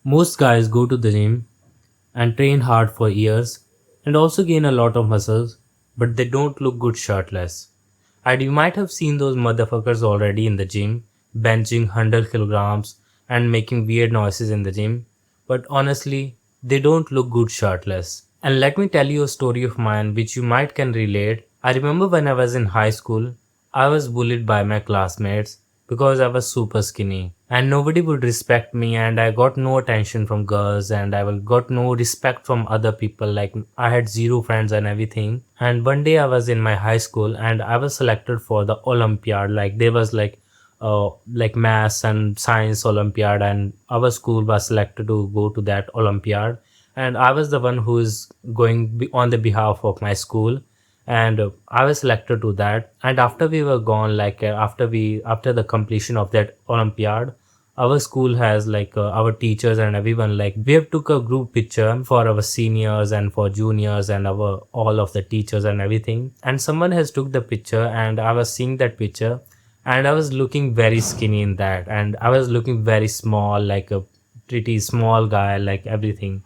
Most guys go to the gym and train hard for years and also gain a lot of muscles, but they don't look good shirtless. And you might have seen those motherfuckers already in the gym, benching 100 kilograms and making weird noises in the gym, but honestly, they don't look good shirtless. And let me tell you a story of mine which you might can relate. I remember when I was in high school, I was bullied by my classmates because I was super skinny and nobody would respect me and I got no attention from girls and got no respect from other people. Like I had zero friends and everything. And one day I was in my high school and I was selected for the Olympiad. Like there was like maths and science Olympiad and our school was selected to go to that Olympiad. And I was the one who is on the behalf of my school, and I was selected to that. And after we were gone, after the completion of that Olympiad, our school has our teachers and everyone, like we have took a group picture for our seniors and for juniors and our all of the teachers and everything. And someone has took the picture, and I was seeing that picture, and I was looking very skinny in that, and I was looking very small, like a pretty small guy, like everything.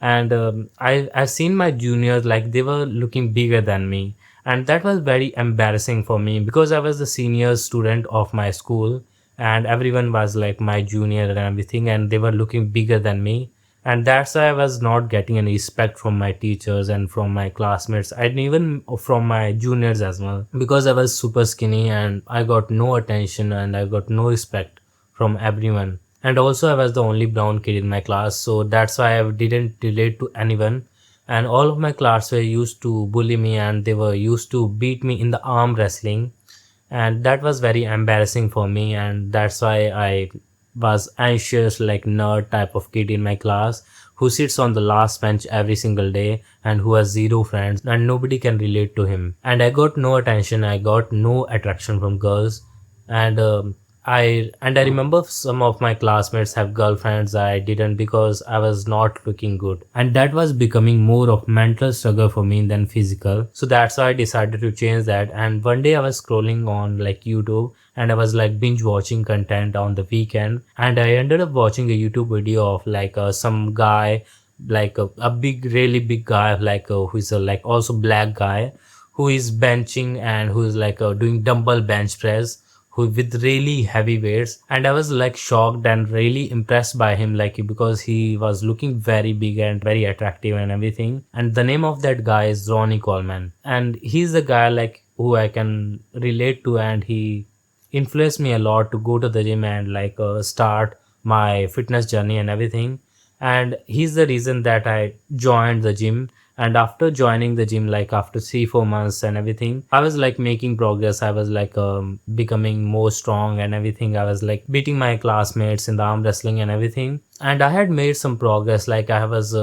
And I've seen my juniors, like they were looking bigger than me, and that was very embarrassing for me because I was the senior student of my school, and everyone was like my junior and everything, and they were looking bigger than me. And that's why I was not getting any respect from my teachers and from my classmates and even from my juniors as well, because I was super skinny and I got no attention and I got no respect from everyone. And also I was the only brown kid in my class, so that's why I didn't relate to anyone. And all of my class were used to bully me and they were used to beat me in the arm wrestling, and that was very embarrassing for me. And that's why I was anxious, like nerd type of kid in my class who sits on the last bench every single day and who has zero friends and nobody can relate to him. And I got no attention, I got no attraction from girls. And I remember some of my classmates have girlfriends. I didn't because I was not looking good, and that was becoming more of mental struggle for me than physical. So that's why I decided to change that. And one day I was scrolling on like YouTube, and I was like binge watching content on the weekend, and I ended up watching a YouTube video of some guy, a big, really big guy, who's a like also black guy, who is benching and who's doing dumbbell bench press, who with really heavy weights. And I was like shocked and really impressed by him, like because he was looking very big and very attractive and everything. And the name of that guy is Ronnie Coleman, and he's the guy like who I can relate to, and he influenced me a lot to go to the gym and start my fitness journey and everything. And he's the reason that I joined the gym. And after joining the gym, like after 3 4 months and everything, I was like making progress. I was becoming more strong and everything. I was like beating my classmates in the arm wrestling and everything. And I had made some progress, like I was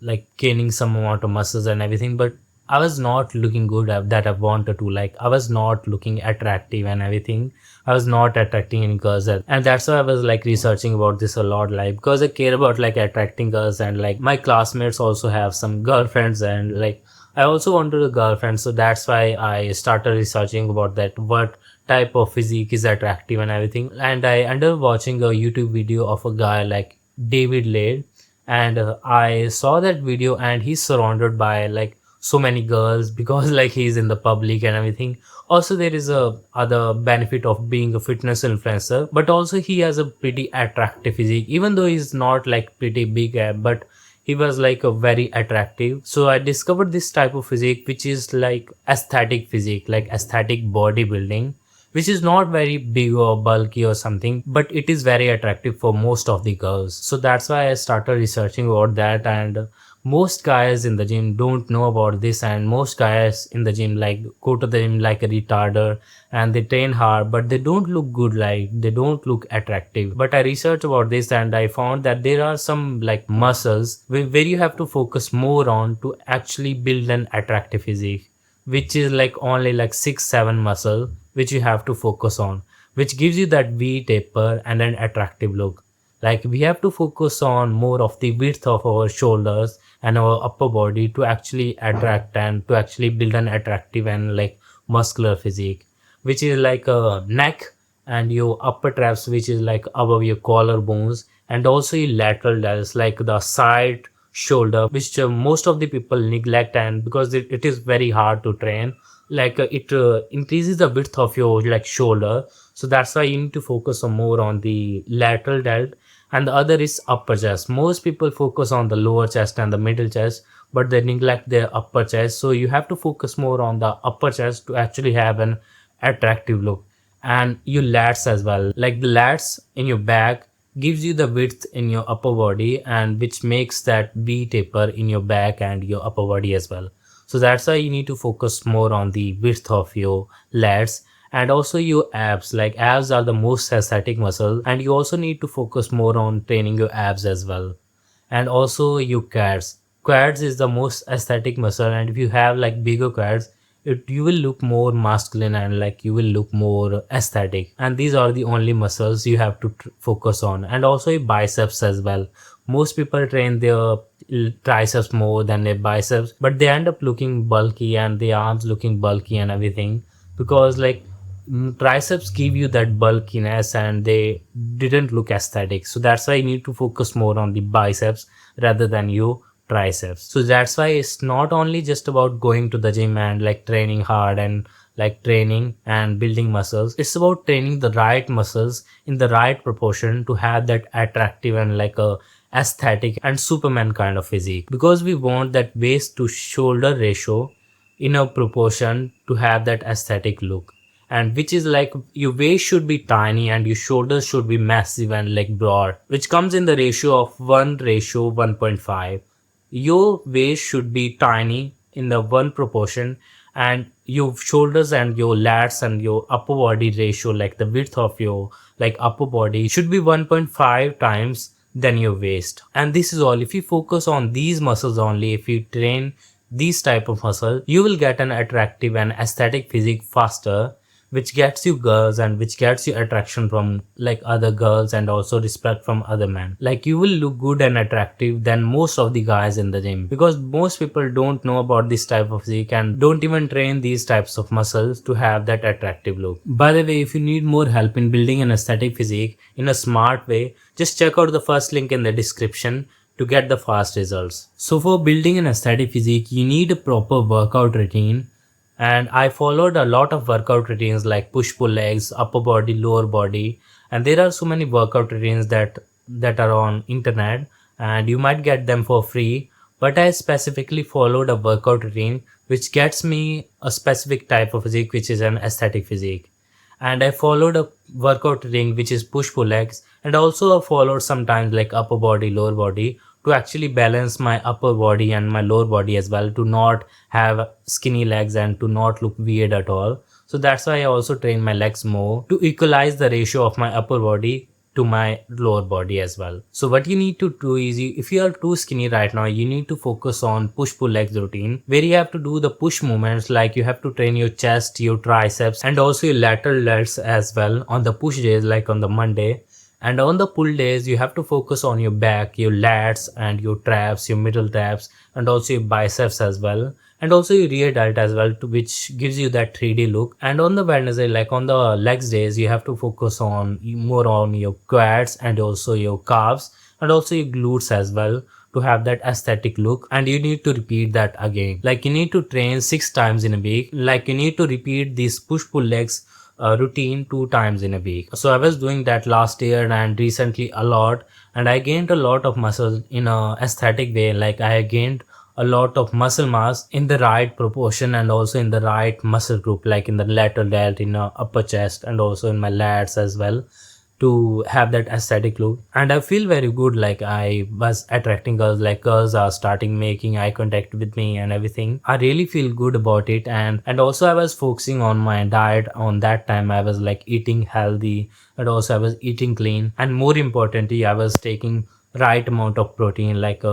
like gaining some amount of muscles and everything, but I was not looking good that I wanted to. Like I was not looking attractive and everything. I was not attracting any girls, and that's why I was like researching about this a lot, like because I care about like attracting girls, and like my classmates also have some girlfriends, and like I also wanted a girlfriend. So that's why I started researching about that, what type of physique is attractive and everything. And I ended up watching a YouTube video of a guy like David Lade, and I saw that video, and he's surrounded by like so many girls because like he's in the public and everything. Also there is a other benefit of being a fitness influencer, but also he has a pretty attractive physique, even though he's not like pretty big, but he was like a very attractive. So I discovered this type of physique, which is like aesthetic physique, like aesthetic bodybuilding, which is not very big or bulky or something, but it is very attractive for most of the girls. So that's why I started researching about that. And most guys in the gym don't know about this, and most guys in the gym like go to the gym like a retarder, and they train hard but they don't look good, like they don't look attractive. But I researched about this and I found that there are some like muscles where you have to focus more on to actually build an attractive physique, which is like only like 6 7 muscle which you have to focus on, which gives you that V taper and an attractive look. Like we have to focus on more of the width of our shoulders and our upper body to actually attract and to actually build an attractive and like muscular physique, which is like a neck and your upper traps, which is like above your collarbones, and also your lateral delts like the side shoulder, which most of the people neglect, and because it is very hard to train, it increases the width of your like shoulder. So that's why you need to focus on more on the lateral delt. And the other is upper chest. Most people focus on the lower chest and the middle chest, but they neglect their upper chest. So you have to focus more on the upper chest to actually have an attractive look. And your lats as well, like the lats in your back gives you the width in your upper body, and which makes that V taper in your back and your upper body as well. So that's why you need to focus more on the width of your lats. And also your abs, like abs are the most aesthetic muscle, and you also need to focus more on training your abs as well. And also your quads. Quads is the most aesthetic muscle, and if you have like bigger quads, you will look more masculine and like you will look more aesthetic. And these are the only muscles you have to focus on. And also your biceps as well. Most people train their triceps more than their biceps, but they end up looking bulky and their arms looking bulky and everything, because triceps give you that bulkiness and they didn't look aesthetic. So that's why you need to focus more on the biceps rather than your triceps. So that's why it's not only just about going to the gym and like training hard and like training and building muscles. It's about training the right muscles in the right proportion to have that attractive and like a aesthetic and superman kind of physique, because we want that waist to shoulder ratio in a proportion to have that aesthetic look. And which is like your waist should be tiny and your shoulders should be massive and like broad, which comes in the ratio of 1:1.5. Your waist should be tiny in the one proportion, and your shoulders and your lats and your upper body ratio, like the width of your like upper body, should be 1.5 times than your waist. And this is all. If you focus on these muscles only, if you train these type of muscle, you will get an attractive and aesthetic physique faster, which gets you girls and which gets you attraction from like other girls and also respect from other men. Like you will look good and attractive than most of the guys in the gym, because most people don't know about this type of physique and don't even train these types of muscles to have that attractive look. By the way, if you need more help in building an aesthetic physique in a smart way, just check out the first link in the description to get the fast results. So for building an aesthetic physique, you need a proper workout routine. And I followed a lot of workout routines like push-pull legs, upper body, lower body. And there are so many workout routines that are on internet, and you might get them for free. But I specifically followed a workout routine which gets me a specific type of physique, which is an aesthetic physique. And I followed a workout routine which is push-pull legs, and also I followed sometimes like upper body, lower body, to actually balance my upper body and my lower body as well, to not have skinny legs and to not look weird at all. So that's why I also train my legs more to equalize the ratio of my upper body to my lower body as well. So what you need to do is, if you are too skinny right now, you need to focus on push-pull legs routine, where you have to do the push movements, like you have to train your chest, your triceps, and also your lateral delts as well on the push days, like on the Monday. And on the pull days, you have to focus on your back, your lats and your traps, your middle traps, and also your biceps as well. And also your rear delt as well, which gives you that 3D look. And on the Wednesday, like on the legs days, you have to focus on more on your quads and also your calves and also your glutes as well, to have that aesthetic look. And you need to repeat that again. Like you need to train 6 times in a week. Like you need to repeat these push-pull legs routine 2 times in a week. So I was doing that last year and recently a lot, and I gained a lot of muscle in a aesthetic way. Like I gained a lot of muscle mass in the right proportion and also in the right muscle group, like in the lateral delt, in the upper chest, and also in my lats as well, to have that aesthetic look. And I feel very good, like I was attracting girls, like girls are starting making eye contact with me and everything. I really feel good about it. And also I was focusing on my diet. On that time I was like eating healthy, and also I was eating clean, and more importantly I was taking right amount of protein, like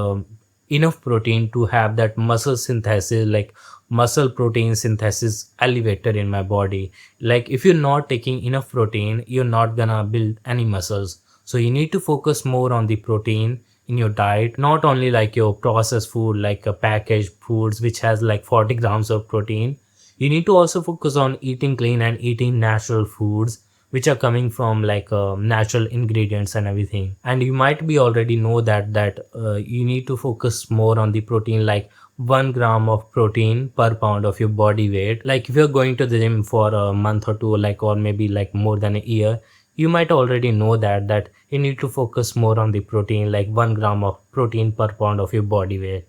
enough protein to have that muscle synthesis, like muscle protein synthesis elevator in my body. Like if you're not taking enough protein, you're not gonna build any muscles. So you need to focus more on the protein in your diet, not only like your processed food, like a packaged foods which has like 40 grams of protein. You need to also focus on eating clean and eating natural foods, which are coming from like natural ingredients and everything. And you might be already know that you need to focus more on the protein, like 1 gram of protein per pound of your body weight. Like if you're going to the gym for a month or two, like, or maybe like more than a year, you might already know that you need to focus more on the protein, like 1 gram of protein per pound of your body weight.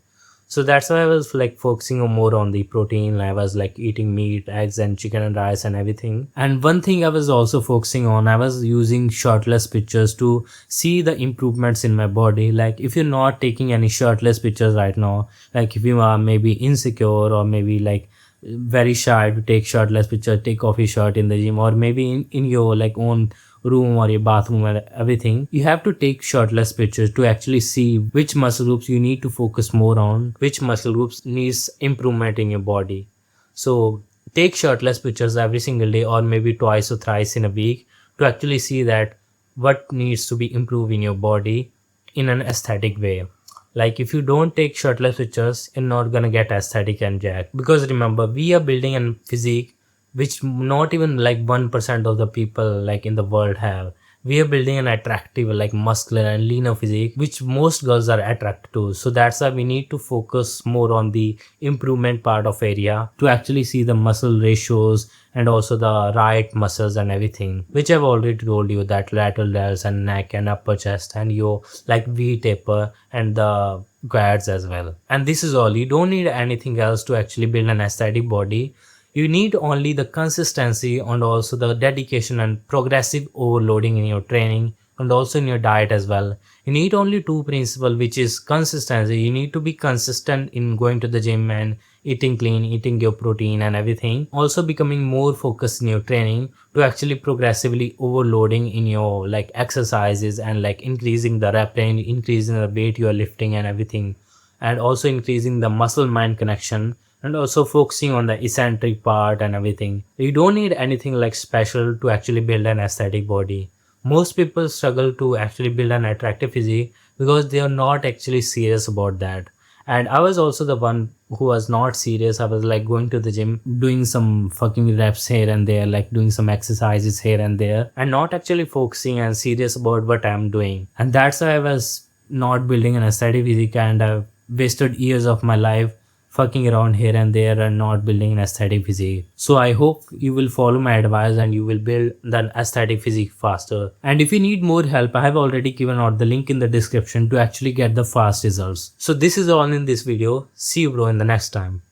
So that's why I was like focusing on more on the protein. I was like eating meat, eggs, and chicken and rice and everything. And one thing I was also focusing on, I was using shirtless pictures to see the improvements in my body. Like if you're not taking any shirtless pictures right now, like if you are maybe insecure or maybe like very shy to take shirtless picture, take off your shirt in the gym, or maybe in your like own room or your bathroom and everything, you have to take shirtless pictures to actually see which muscle groups you need to focus more on, which muscle groups needs improvement in your body. So take shirtless pictures every single day or maybe twice or thrice in a week to actually see that what needs to be improved in your body in an aesthetic way. Like if you don't take shirtless pictures, you're not gonna get aesthetic and jacked. Because remember, we are building a physique which not even like 1% of the people like in the world have. We are building an attractive, like muscular and leaner physique, which most girls are attracted to. So that's why we need to focus more on the improvement part of area to actually see the muscle ratios and also the right muscles and everything, which I've already told you, that lateral delts and neck and upper chest and your like V taper and the quads as well. And this is all. You don't need anything else to actually build an aesthetic body. You need only the consistency and also the dedication and progressive overloading in your training and also in your diet as well. You need only two principles, which is consistency. You need to be consistent in going to the gym and eating clean, eating your protein and everything. Also becoming more focused in your training to actually progressively overloading in your like exercises and like increasing the rep range, increasing the weight you are lifting and everything, and also increasing the muscle mind connection and also focusing on the eccentric part and everything. You don't need anything like special to actually build an aesthetic body. Most people struggle to actually build an attractive physique because they are not actually serious about that. And I was also the one who was not serious. I was like going to the gym, doing some fucking reps here and there, like doing some exercises here and there, and not actually focusing and serious about what I'm doing. And that's why I was not building an aesthetic physique, and I've wasted years of my life fucking around here and there and not building an aesthetic physique. So I hope you will follow my advice and you will build the aesthetic physique faster. And if you need more help, I have already given out the link in the description to actually get the fast results. So this is all in this video. See you bro in the next time.